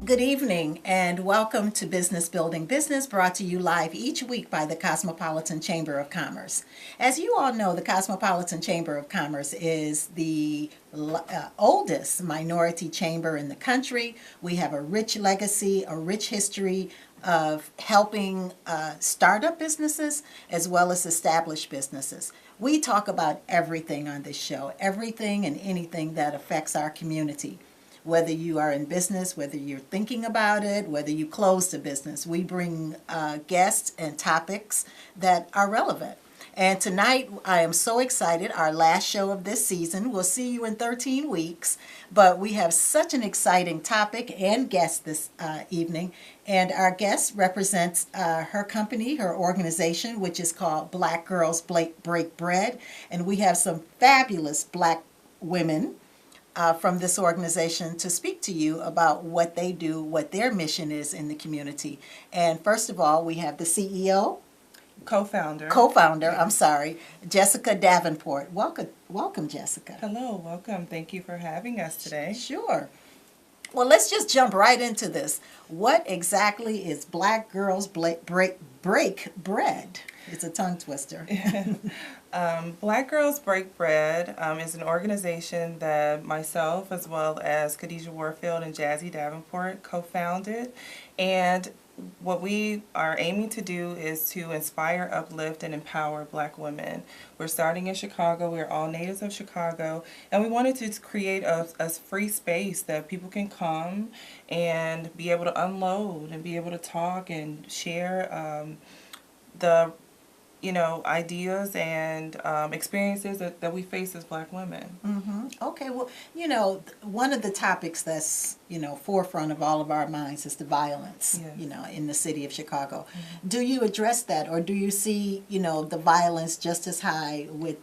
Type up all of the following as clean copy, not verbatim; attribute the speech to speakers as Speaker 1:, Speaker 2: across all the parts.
Speaker 1: Good evening and welcome to Business Building Business, brought to you live each week by the Cosmopolitan Chamber of Commerce. As you all know, the Cosmopolitan Chamber of Commerce is the oldest minority chamber in the country. We have a rich legacy, a rich history of helping startup businesses as well as established businesses. We talk about everything on this show, everything and anything that affects our community. Whether you are in business, whether you're thinking about it, whether you closed a business, we bring guests and topics that are relevant. And tonight, I am so excited. Our last show of this season. We'll see you in 13 weeks. But we have such an exciting topic and guest this evening. And our guest represents her company, her organization, which is called Black Girls Break Bread. And we have some fabulous Black women from this organization to speak to you about what they do, what their mission is in the community. And first of all, we have the CEO,
Speaker 2: co-founder,
Speaker 1: Jessica Davenport. Welcome, Jessica.
Speaker 2: Hello, welcome. Thank you for having us today.
Speaker 1: Sure. Well, let's just jump right into this. What exactly is Black Girls Break Bread? It's a tongue twister.
Speaker 2: Black Girls Break Bread is an organization that myself, as well as Khadijah Warfield and Jazzy Davenport, co-founded. And what we are aiming to do is to inspire, uplift, and empower Black women. We're starting in Chicago. We're all natives of Chicago. And we wanted to create a free space that people can come and be able to unload and be able to talk and share the ideas and experiences that we face as Black women.
Speaker 1: Mm-hmm. Okay, well, one of the topics that's, forefront of all of our minds is the violence,
Speaker 2: Yes.
Speaker 1: In the city of Chicago.
Speaker 2: Mm-hmm.
Speaker 1: Do you address that, or do you see, the violence just as high with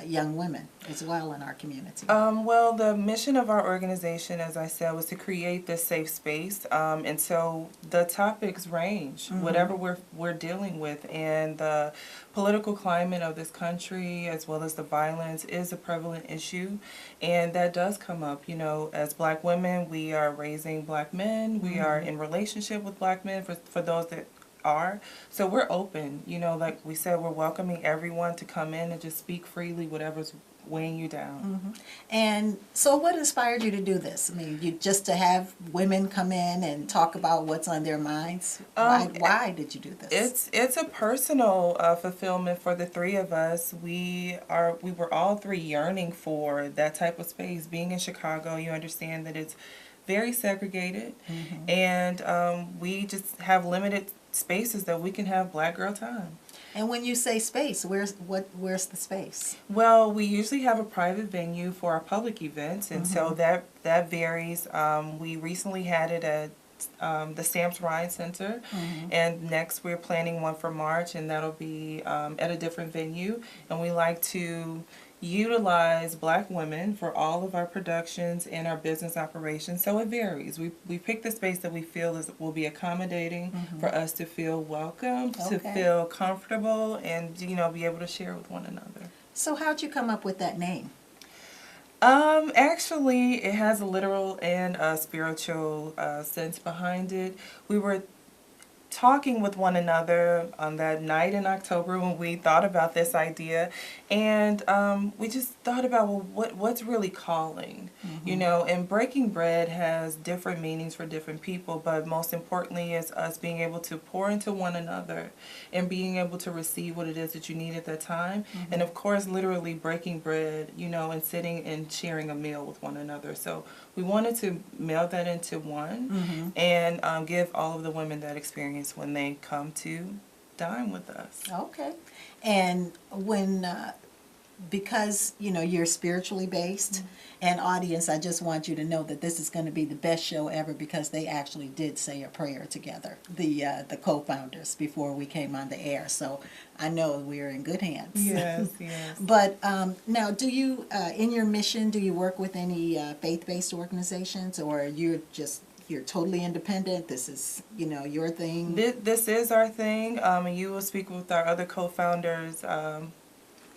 Speaker 1: young women as well in our community?
Speaker 2: Well, the mission of our organization, as I said, was to create this safe space. And so the topics range,
Speaker 1: Mm-hmm.
Speaker 2: whatever we're dealing with, and the political climate of this country, as well as the violence, is a prevalent issue, and that does come up. As Black women, we are raising Black men. We are in relationship with Black men for those that are. So we're open. Like we said, we're welcoming everyone to come in and just speak freely, whatever's weighing you down.
Speaker 1: Mm-hmm. And so what inspired you to do this? I mean, just to have women come in and talk about what's on their minds? Why did you do this?
Speaker 2: It's a personal fulfillment for the three of us. We were all three yearning for that type of space. Being in Chicago, you understand that it's very segregated,
Speaker 1: Mm-hmm.
Speaker 2: and we just have limited spaces that we can have Black girl time.
Speaker 1: And when you say space, where's the space?
Speaker 2: Well, we usually have a private venue for our public events, and so that varies. We recently had it at the Stamps Ryan Center, and next we're planning one for March, and that'll be at a different venue. And we like to utilize Black women for all of our productions and our business operations, so it varies. We pick the space that we feel will be accommodating for us to feel welcome, to feel comfortable, and be able to share with one another.
Speaker 1: So how'd you come up with that name?
Speaker 2: Actually, it has a literal and a spiritual sense behind it. We were talking with one another on that night in October when we thought about this idea, and we just thought about, well, what's really calling, and breaking bread has different meanings for different people, but most importantly is us being able to pour into one another and being able to receive what it is that you need at that time, and of course literally breaking bread, and sitting and sharing a meal with one another. So we wanted to meld that into one and give all of the women that experience when they come to dine with us.
Speaker 1: Okay. And when, because, you're spiritually based, and audience, I just want you to know that this is going to be the best show ever because they actually did say a prayer together, the co-founders, before we came on the air. So I know we're in good hands.
Speaker 2: Yes, yes.
Speaker 1: But now, do you, in your mission, do you work with any faith-based organizations, or you're totally independent? This is, your thing?
Speaker 2: This is our thing. And you will speak with our other co-founders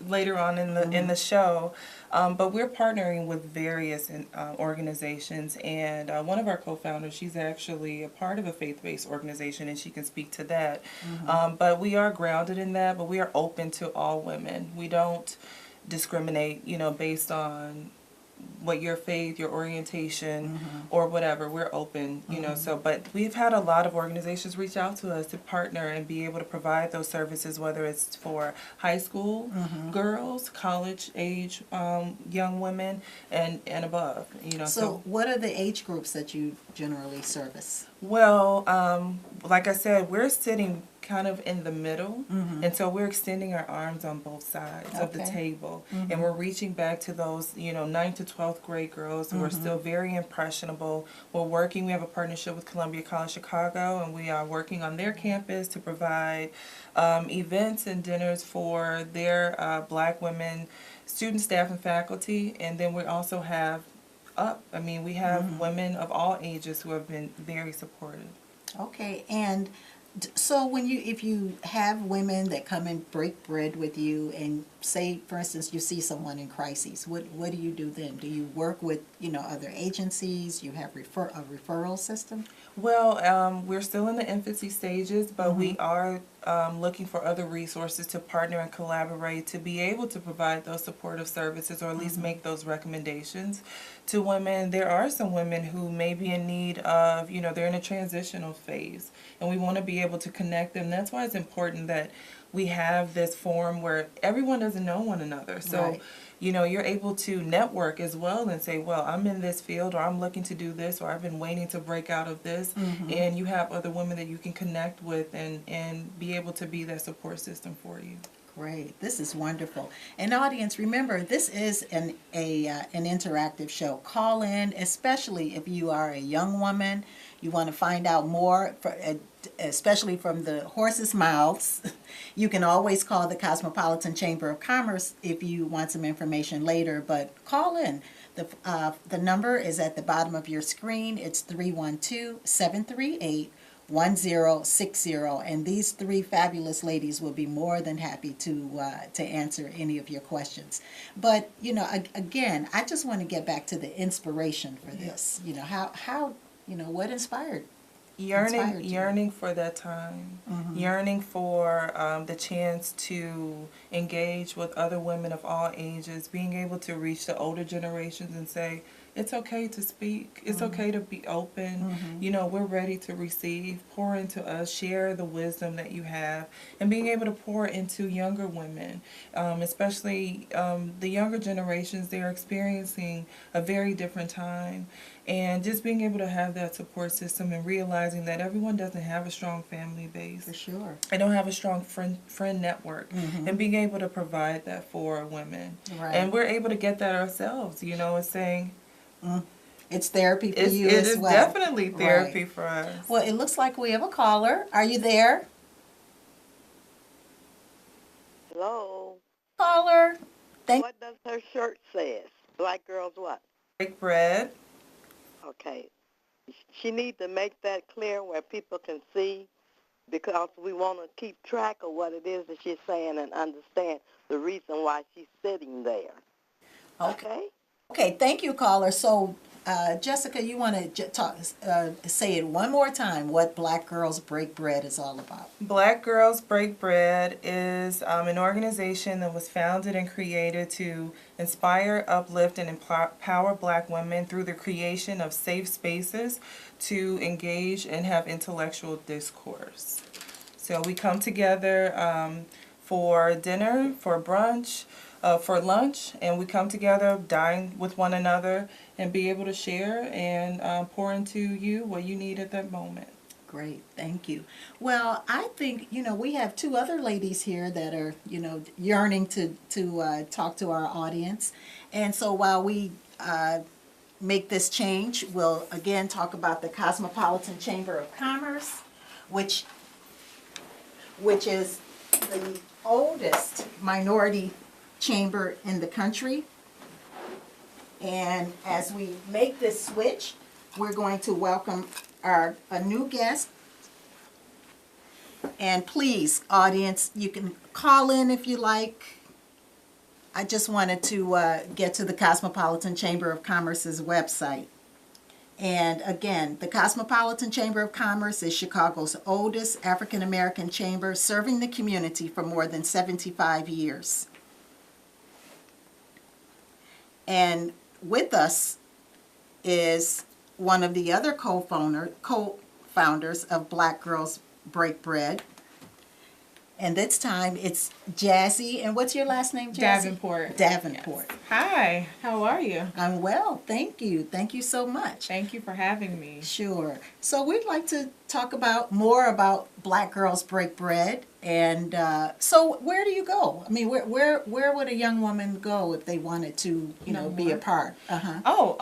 Speaker 2: later on in the show. But we're partnering with various organizations, and one of our co-founders, she's actually a part of a faith-based organization, and she can speak to that. But we are grounded in that, but we are open to all women. We don't discriminate, based on what your faith, your orientation, or whatever. We're open, so, but we've had a lot of organizations reach out to us to partner and be able to provide those services, whether it's for high school girls, college age young women, and above,
Speaker 1: So what are the age groups that you generally service?
Speaker 2: Well, like I said, we're sitting kind of in the middle, and so we're extending our arms on both sides of the table, and we're reaching back to those, 9th to 12th grade girls who are still very impressionable. We have a partnership with Columbia College Chicago, and we are working on their campus to provide events and dinners for their Black women, student, staff, and faculty, and then we also have we have women of all ages who have been very supportive.
Speaker 1: Okay, and so if you have women that come and break bread with you, and say, for instance, you see someone in crises, what do you do then? Do you work with, other agencies? You have a referral system?
Speaker 2: Well, we're still in the infancy stages, but we are looking for other resources to partner and collaborate to be able to provide those supportive services, or at least make those recommendations to women. There are some women who may be in need of, they're in a transitional phase, and we want to be able to connect them. That's why it's important that we have this forum where everyone doesn't know one another. So,
Speaker 1: Right.
Speaker 2: You're able to network as well and say, well, I'm in this field, or I'm looking to do this, or I've been waiting to break out of this. And you have other women that you can connect with and be able to be that support system for you.
Speaker 1: Great. This is wonderful. And audience, remember, this is an interactive show. Call in, especially if you are a young woman. You want to find out more, especially from the horse's mouths. You can always call the Cosmopolitan Chamber of Commerce if you want some information later, but call in. The number is at the bottom of your screen. It's 312-738-1060, and these three fabulous ladies will be more than happy to answer any of your questions. But again, I just want to get back to the inspiration for this. How what inspired
Speaker 2: Yearning for that time, yearning for the chance to engage with other women of all ages, being able to reach the older generations and say, it's okay to speak, it's okay to be open, we're ready to receive, pour into us, share the wisdom that you have, and being able to pour into younger women, especially the younger generations. They're experiencing a very different time, and just being able to have that support system and realizing that everyone doesn't have a strong family base.
Speaker 1: For sure.
Speaker 2: They don't have a strong friend network, and being able to provide that for women.
Speaker 1: Right.
Speaker 2: And we're able to get that ourselves, it's saying,
Speaker 1: it's therapy for you
Speaker 2: it
Speaker 1: as
Speaker 2: is
Speaker 1: well.
Speaker 2: definitely therapy
Speaker 1: Right.
Speaker 2: for us.
Speaker 1: Well, it looks like we have a caller. Are you there?
Speaker 3: Hello.
Speaker 1: Caller.
Speaker 3: What does her shirt say? Black girls what?
Speaker 2: Break bread.
Speaker 3: Okay. She needs to make that clear where people can see, because we want to keep track of what it is that she's saying and understand the reason why she's sitting there. Okay?
Speaker 1: Okay, thank you, caller. So, Jessica, you want to say it one more time, what Black Girls Break Bread is all about.
Speaker 2: Black Girls Break Bread is an organization that was founded and created to inspire, uplift, and empower Black women through the creation of safe spaces to engage and have intellectual discourse. So we come together for dinner, for brunch, for lunch, and we come together, dine with one another, and be able to share and pour into you what you need at that moment.
Speaker 1: Great, thank you. Well, I think, we have two other ladies here that are, yearning to talk to our audience. And so while we make this change, we'll again talk about the Cosmopolitan Chamber of Commerce, which is the oldest minority chamber in the country. And as we make this switch, we're going to welcome a new guest. And please, audience, you can call in if you like. I just wanted to get to the Cosmopolitan Chamber of Commerce's website. And again, the Cosmopolitan Chamber of Commerce is Chicago's oldest African American chamber, serving the community for more than 75 years. And with us is one of the other co-founders of Black Girls Break Bread. And this time it's Jazzy. And what's your last name, Jazzy?
Speaker 2: Davenport.
Speaker 1: Davenport.
Speaker 2: Yes. Hi, how are you?
Speaker 1: I'm well, thank you. Thank you so much.
Speaker 2: Thank you for having me.
Speaker 1: Sure. So we'd like to talk more about Black Girls Break Bread. And so where do you go? I mean, where would a young woman go if they wanted to, be a part?
Speaker 2: Well,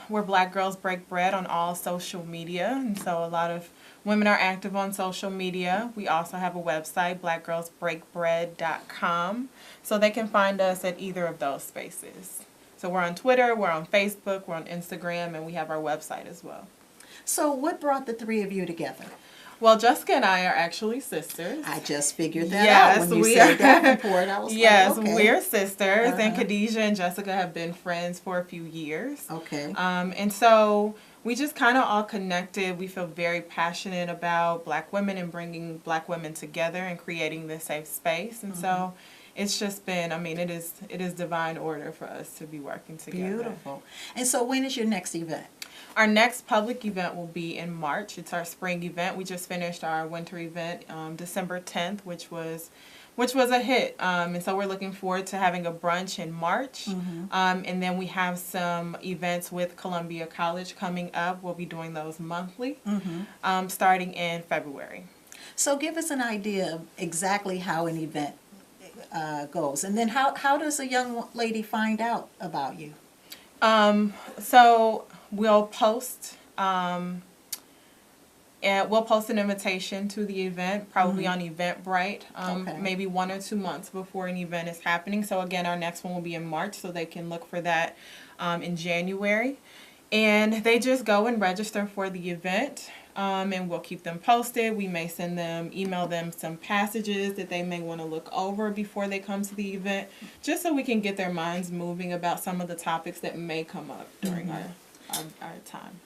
Speaker 2: we're Black Girls Break Bread on all social media, and so a lot of women are active on social media. We also have a website, blackgirlsbreakbread.com, so they can find us at either of those spaces. So we're on Twitter, we're on Facebook, we're on Instagram, and we have our website as well.
Speaker 1: So what brought the three of you together?
Speaker 2: Well, Jessica and I are actually sisters.
Speaker 1: I just figured that out when you said Davenport. I was
Speaker 2: yes,
Speaker 1: like, okay.
Speaker 2: We're sisters, and Khadijah and Jessica have been friends for a few years.
Speaker 1: Okay.
Speaker 2: And so we just kind of all connected. We feel very passionate about Black women and bringing Black women together and creating this safe space. And so it's just been, it is divine order for us to be working together.
Speaker 1: Beautiful. And so when is your next event?
Speaker 2: Our next public event will be in March. It's our spring event. We just finished our winter event December 10th, which was a hit. And so we're looking forward to having a brunch in March. And then we have some events with Columbia College coming up. We'll be doing those monthly, starting in February.
Speaker 1: So give us an idea of exactly how an event goes. And then how does a young lady find out about you?
Speaker 2: So we'll post an invitation to the event, probably on Eventbrite, maybe 1 or 2 months before an event is happening. So again, our next one will be in March, so they can look for that in January. And they just go and register for the event, and we'll keep them posted. We may email them some passages that they may want to look over before they come to the event, just so we can get their minds moving about some of the topics that may come up during our time.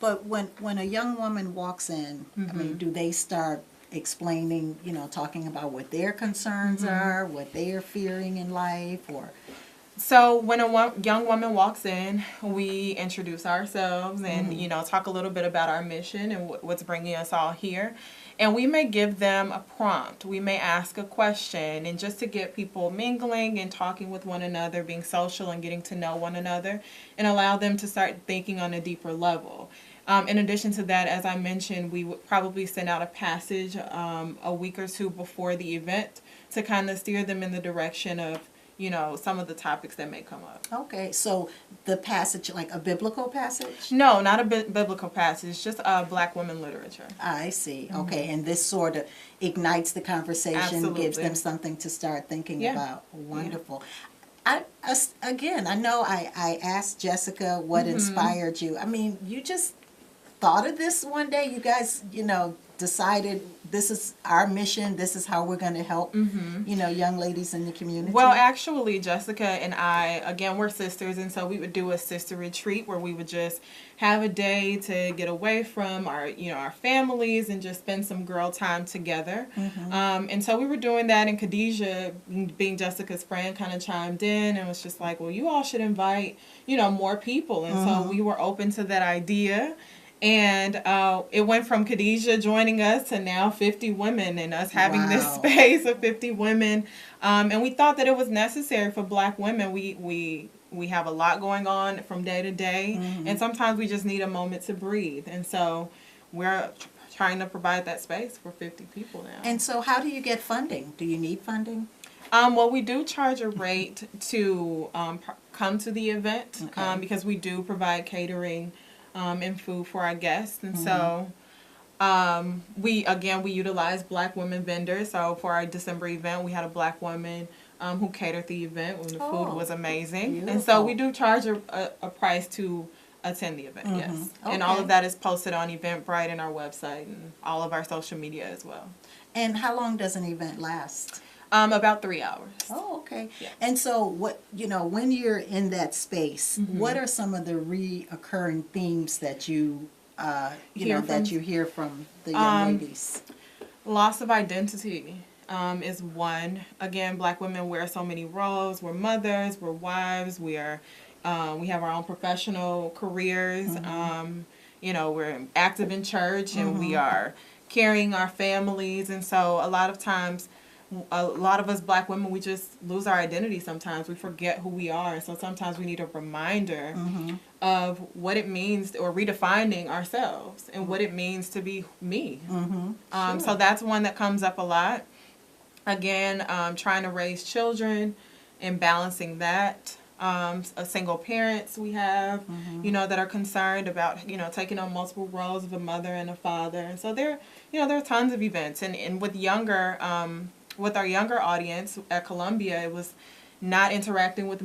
Speaker 1: But when a young woman walks in, do they start explaining, talking about what their concerns are, what they are fearing in life, or?
Speaker 2: So when a young woman walks in, we introduce ourselves and, talk a little bit about our mission and what's bringing us all here. And we may give them a prompt. We may ask a question, and just to get people mingling and talking with one another, being social and getting to know one another, and allow them to start thinking on a deeper level. In addition to that, as I mentioned, we would probably send out a passage a week or two before the event to kind of steer them in the direction of some of the topics that may come up.
Speaker 1: Okay, so the passage, like a biblical passage?
Speaker 2: No, not a biblical passage, just Black women literature.
Speaker 1: I see. Okay, and this sort of ignites the conversation,
Speaker 2: Absolutely.
Speaker 1: Gives them something to start thinking about. Wonderful.
Speaker 2: Yeah.
Speaker 1: I know I asked Jessica what inspired you. You just thought of this one day. You guys, decided this is our mission, this is how we're going to help young ladies in the community?
Speaker 2: Well, actually, Jessica and I, again, we're sisters, and so we would do a sister retreat where we would just have a day to get away from our families and just spend some girl time together. And so we were doing that, and Khadijah, being Jessica's friend, kind of chimed in and was just like, well, you all should invite more people. And so we were open to that idea. And it went from Khadijah joining us to now 50 women, and us having this space of 50 women. And we thought that it was necessary for Black women. We have a lot going on from day to day, and sometimes we just need a moment to breathe. And so we're trying to provide that space for 50 people now.
Speaker 1: And so how do you get funding? Do you need funding?
Speaker 2: Well, we do charge a rate to come to the event, because we do provide catering and food for our guests. And so we utilize Black women vendors. So for our December event, we had a Black woman who catered the event, and the food was amazing. Beautiful. And so we do charge a price to attend the event, yes. Okay. And all of that is posted on Eventbrite and our website and all of our social media as well.
Speaker 1: And how long does an event last?
Speaker 2: About 3 hours.
Speaker 1: Oh, okay.
Speaker 2: Yeah.
Speaker 1: And so what, when you're in that space, what are some of the reoccurring themes that you that you hear from the young ladies?
Speaker 2: Loss of identity is one. Again, Black women wear so many roles. We're mothers, we're wives, we have our own professional careers. We're active in church, and we are carrying our families. And so a lot of times, a lot of us Black women, we just lose our identity sometimes. We forget who we are. And so sometimes we need a reminder of what it means, or redefining ourselves and what it means to be me. So that's one that comes up a lot. Again, trying to raise children and balancing that. Single parents we have, that are concerned about, taking on multiple roles of a mother and a father. And so there are tons of events. And with with our younger audience at Columbia, it was not interacting with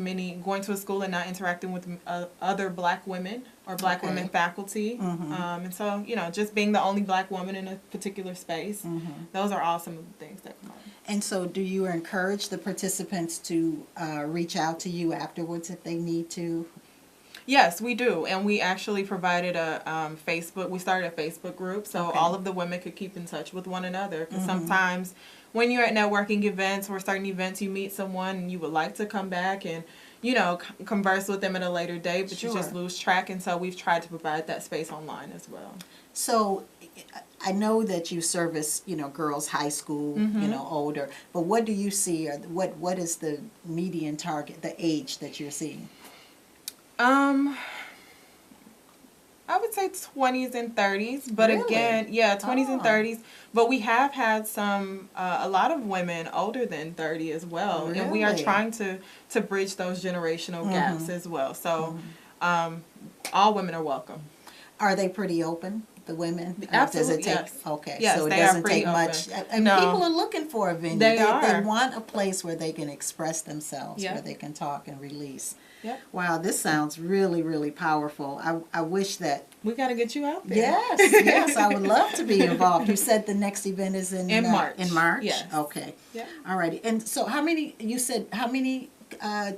Speaker 2: going to a school and not interacting with other Black women or Black women faculty. And so, just being the only Black woman in a particular space, those are all some of the things that come up.
Speaker 1: And so do you encourage the participants to reach out to you afterwards if they need to?
Speaker 2: Yes, we do. And we actually provided we started a Facebook group so all of the women could keep in touch with one another. Because sometimes when you're at networking events or certain events, you meet someone and you would like to come back and, converse with them at a later date, but you just lose track. And so we've tried to provide that space online as well.
Speaker 1: So I know that you service, girls high school, older, but what do you see, or what is the median target, the age that you're seeing?
Speaker 2: I would say 20s and 30s, but
Speaker 1: Really?
Speaker 2: again, 20s and 30s. But we have had a lot of women older than 30 as well, and we are
Speaker 1: Really?
Speaker 2: trying to bridge those generational gaps as well. So, all women are welcome.
Speaker 1: Are they pretty open, the women?
Speaker 2: Absolutely,
Speaker 1: Does it take,
Speaker 2: yes.
Speaker 1: Okay,
Speaker 2: Yes,
Speaker 1: so it
Speaker 2: they are
Speaker 1: doesn't
Speaker 2: pretty
Speaker 1: take much.
Speaker 2: open.
Speaker 1: And
Speaker 2: No.
Speaker 1: people are looking for a venue.
Speaker 2: They
Speaker 1: They
Speaker 2: are.
Speaker 1: want a place where they can express themselves,
Speaker 2: Yeah.
Speaker 1: where they can talk and release.
Speaker 2: Yep.
Speaker 1: Wow, this sounds really, really powerful. I wish that.
Speaker 2: We got to get you out there.
Speaker 1: Yes, I would love to be involved. You said the next event is in
Speaker 2: March.
Speaker 1: In March?
Speaker 2: Yes.
Speaker 1: Okay.
Speaker 2: Yeah.
Speaker 1: All righty. And so how many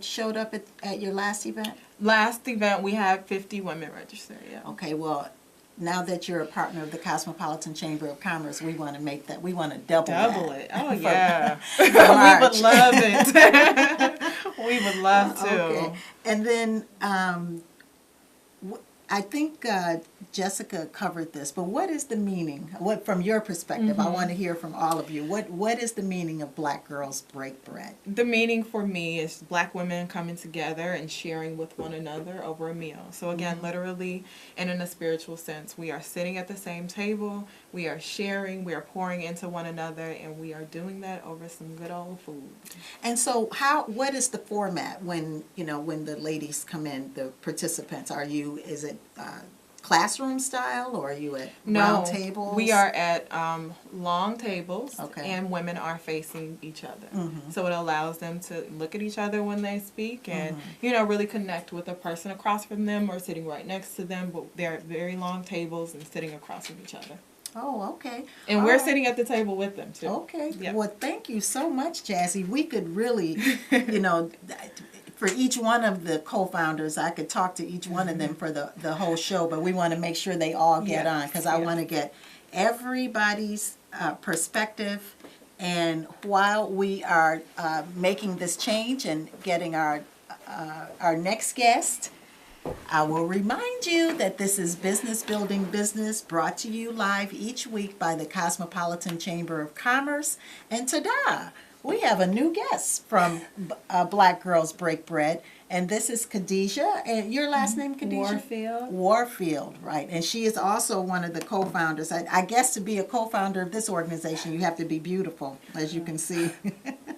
Speaker 1: showed up at your last event?
Speaker 2: Last event, we had 50 women registered, yeah.
Speaker 1: Okay, well, now that you're a partner of the Cosmopolitan Chamber of Commerce, we want to we want to double
Speaker 2: it. Oh,
Speaker 1: for-
Speaker 2: yeah.
Speaker 1: for
Speaker 2: We
Speaker 1: March.
Speaker 2: would love it. We would love to.
Speaker 1: Okay. And then I think Jessica covered this, but what is the meaning? From your perspective, I want to hear from all of you. What is the meaning of Black Girls Break Bread?
Speaker 2: The meaning for me is Black women coming together and sharing with one another over a meal. So again, literally and in a spiritual sense, we are sitting at the same table, we are sharing, we are pouring into one another, and we are doing that over some good old food.
Speaker 1: And so what is the format when the ladies come in, the participants? Is it classroom style, or are you at round tables?
Speaker 2: We are at long tables,
Speaker 1: Okay.
Speaker 2: and women are facing each other. So it allows them to look at each other when they speak and, really connect with a person across from them or sitting right next to them, but they're at very long tables and sitting across from each other.
Speaker 1: Oh, okay.
Speaker 2: And
Speaker 1: All
Speaker 2: we're
Speaker 1: right.
Speaker 2: sitting at the table with them, too.
Speaker 1: Okay.
Speaker 2: Yep.
Speaker 1: Well, thank you so much, Jazzy. We could really, for each one of the co-founders, I could talk to each one of them for the whole show, but we want to make sure they all get on, because I want to get everybody's perspective. And while we are making this change and getting our next guest, I will remind you that this is Business Building Business, brought to you live each week by the Cosmopolitan Chamber of Commerce. And ta-da! We have a new guest from Black Girls Break Bread, and this is Khadijah. And your last name, Khadijah?
Speaker 4: Warfield.
Speaker 1: Warfield, right. And she is also one of the co-founders. I guess to be a co-founder of this organization, you have to be beautiful, as you can see.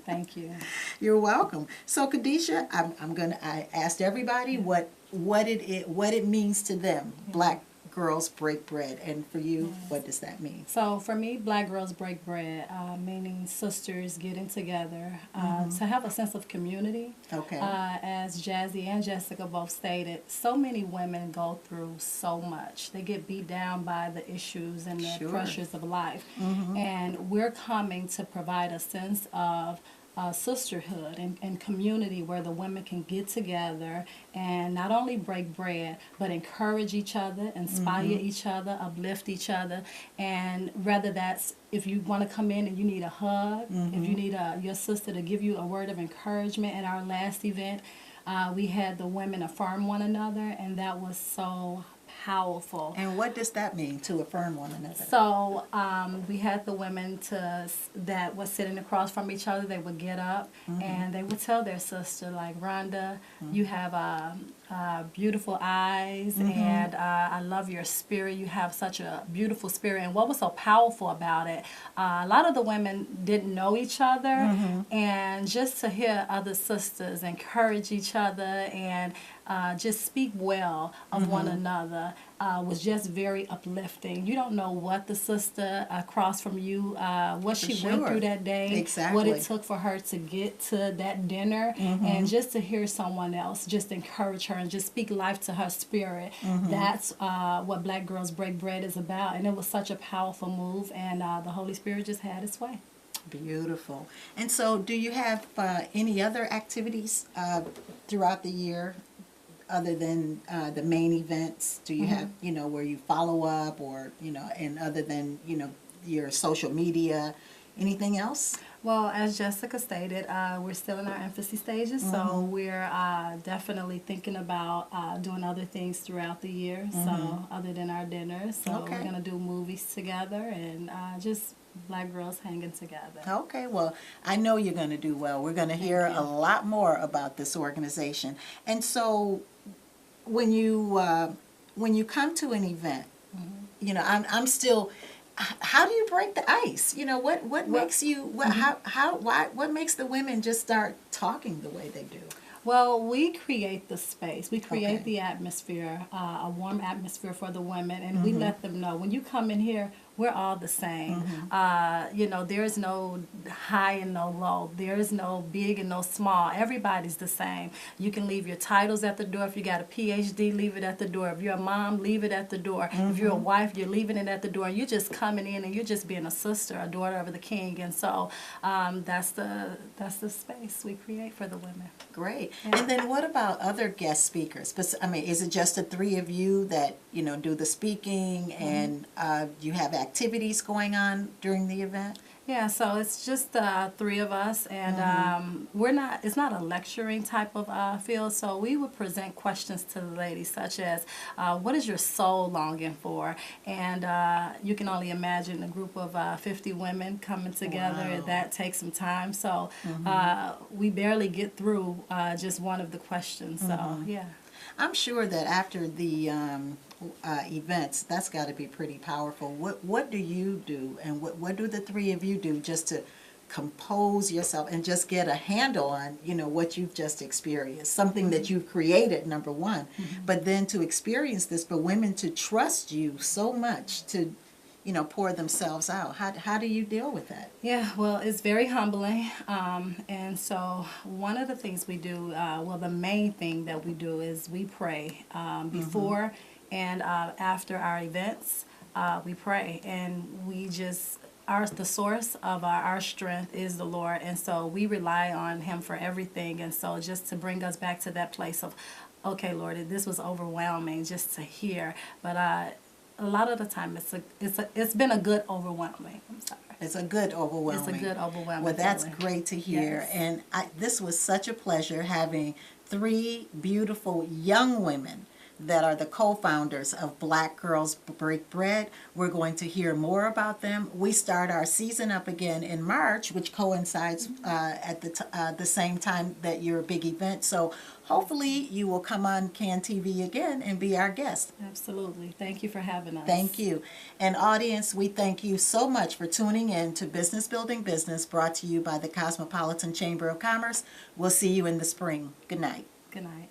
Speaker 4: Thank you.
Speaker 1: You're welcome. So, Khadijah, I asked everybody what it means to them. Black Girls Break Bread, and for you, what does that mean?
Speaker 4: So for me, Black Girls Break Bread, meaning sisters getting together to have a sense of community.
Speaker 1: Okay.
Speaker 4: As Jazzy and Jessica both stated, so many women go through so much. They get beat down by the issues and the
Speaker 1: Sure.
Speaker 4: pressures of life. And we're coming to provide a sense of sisterhood and community where the women can get together and not only break bread, but encourage each other, inspire each other, uplift each other. And whether that's if you want to come in and you need a hug, if you need your sister to give you a word of encouragement. At our last event, we had the women affirm one another, and that was so powerful.
Speaker 1: And what does that mean, to affirm one another?
Speaker 4: So we had the women that was sitting across from each other. They would get up and they would tell their sister, like, Rhonda, you have beautiful eyes, and I love your spirit. You have such a beautiful spirit. And what was so powerful about it, a lot of the women didn't know each other, and just to hear other sisters encourage each other and just speak well of one another was just very uplifting. You don't know what the sister across from you, what she went through that day, what it took for her to get to that dinner, and just to hear someone else just encourage her and just speak life to her spirit. That's what Black Girls Break Bread is about, and it was such a powerful move, and the Holy Spirit just had its way.
Speaker 1: Beautiful. And so do you have any other activities throughout the year other than the main events? Do you have, where you follow up, or, and other than, your social media, anything else?
Speaker 4: Well, as Jessica stated, we're still in our infancy stages, so we're definitely thinking about doing other things throughout the year, so other than our dinners. So we're going to do movies together and just Black girls hanging together.
Speaker 1: Okay, well, I know you're going to do well. We're going to hear a lot more about this organization. And so when you come to an event, I'm still, how do you break the ice? What makes you, what makes the women just start talking the way they do?
Speaker 4: Well, we create the space. We create the atmosphere, a warm atmosphere for the women, and we let them know, when you come in here, we're all the same. There's no high and no low. There's no big and no small. Everybody's the same. You can leave your titles at the door. If you got a PhD, leave it at the door. If you're a mom, leave it at the door. If you're a wife, you're leaving it at the door. You're just coming in and you're just being a sister, a daughter of the King. And so that's the space we create for the women.
Speaker 1: Great. And then what about other guest speakers? But is it just the three of you that do the speaking, and you have activities going on during the event?
Speaker 4: Yeah, so it's just three of us, and it's not a lecturing type of field, so we would present questions to the ladies such as, what is your soul longing for? And you can only imagine a group of 50 women coming together. Wow. That takes some time, so we barely get through just one of the questions, so yeah.
Speaker 1: I'm sure that after the events, that's got to be pretty powerful. What do you do, and what do the three of you do just to compose yourself and just get a handle on what you've just experienced, something that you've created, number one, but then to experience this, for women to trust you so much to pour themselves out. How do you deal with that?
Speaker 4: Yeah, well, it's very humbling. And so one of the things we do, the main thing that we do is we pray before and after our events. We pray, and we just, the source of our strength is the Lord, and so we rely on Him for everything. And so just to bring us back to that place of, okay, Lord, this was overwhelming just to hear, but a lot of the time it's been a good overwhelming. I'm sorry.
Speaker 1: It's a good overwhelming.
Speaker 4: It's a good overwhelming.
Speaker 1: Well, that's
Speaker 4: feeling.
Speaker 1: great to hear. Yes. And this was such a pleasure having three beautiful young women that are the co-founders of Black Girls Break Bread. We're going to hear more about them. We start our season up again in March, which coincides at the same time that your big event. So hopefully you will come on CAN TV again and be our guest.
Speaker 4: Absolutely. Thank you for having us.
Speaker 1: Thank you. And audience, we thank you so much for tuning in to Business Building Business, brought to you by the Cosmopolitan Chamber of Commerce. We'll see you in the spring. Good night.
Speaker 4: Good night.